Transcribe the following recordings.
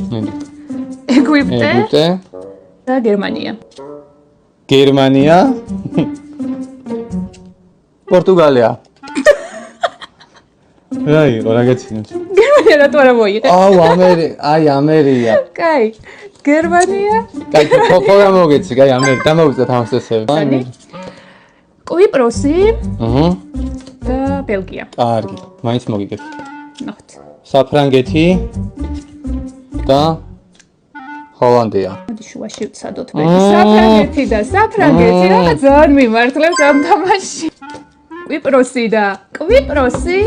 ეგვიპტე და გერმანია. გერმანია პორტუგალია რა იყო რა გეცინოთ გერმანია რატო არა მოიღე? ამერია კაი გერმანია კაი ხო მოგეცი კაი ამერია დამოვიწყეთ ამ წესები კვიპროსი და ბელგია. კარგი მაინც მოგიგეთ ნახეთ საფრანგეთი და ჰოლანდია. მოდი შუაში ვცადოთ მე. საფრანგეთი და საფრანგეთი რა ძალიან მიმართლებს ამ თამაში. კვიპროსი და კვიპროსი.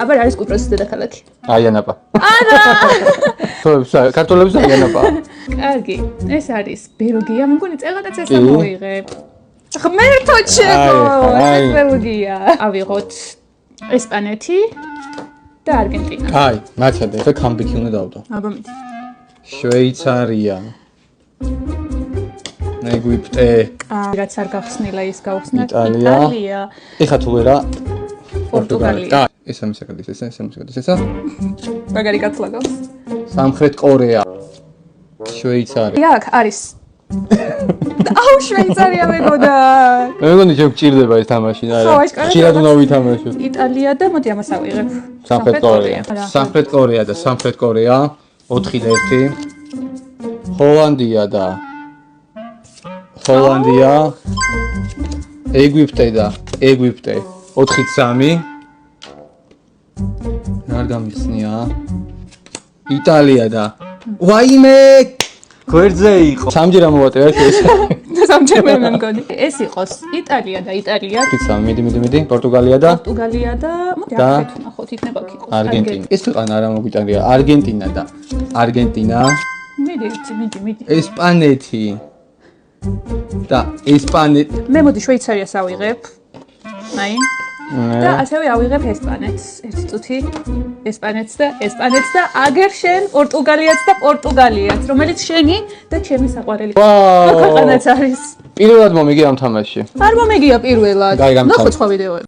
აბა რა არის კვიპროსის დედაქალაქი? აიანაპა. არა. ქართველების აიანაპა. კარგი, ეს არის ბელგია, მე მგონი წელადაც ეს ამოიღებ. ღმერთო ჩემო, ეს ბელგია. ავიღოთ ესპანეთი და არგენტინა. აი, მართლა და კამბიკი უნდა დავდო. აბა მიდი. შვეიცარია. ეგვიპტე. რაც არ გახსნილა ის გავხსნათ. იტალია. ეხა თუ ვერა პორტუგალია. ეს ამის საკადის ესა. მაგარი კაცლა გავს. სამხრეთ კორეა. შვეიცარია. აქ არის. აუ შვეიცარია მეგონა. მე მგონი შენ გჭირდება ეს თამაში, არა. ხშირად უნდა ვითამაშოთ. იტალია და მოდი ამას ავიღებ. სამხრეთ კორეა. სამხრეთ კორეა და სამხრეთ კორეა 4 და 1. ჰოლანდია და ჰოლანდია. ეგვიპტე და ეგვიპტე 4-3. რა გამიხსნია? იტალია და ვაიმე გვერდზე იყო. სამჯერ ამოვატე ერთ ეს. სამჯერ მე მგონი. ეს იყოს იტალია და იტალია. მიდი. პორტუგალია და პორტუგალია და მოდი აქეთ ვნახოთ იქნება კი. არგენტინა. ეს ქვეყანა არა მოგვიტანია. არგენტინა და არგენტინა. მიდი. ესპანეთი. და ესპანეთი. მე მოდი შვეიცარიას ავიღებ. აი. და ასევე ავიღებ ესპანეთს. ერთი წუთი. ესპანეთს და აგერ შენ პორტუგალიაც და პორტუგალიაც, რომელიც შენი და ჩემი საყვარელი ქვეყანაც არის. პირველად მომიგე ამ თამაშში. არ მომიგია პირველად. ნახო სხვა ვიდეოები.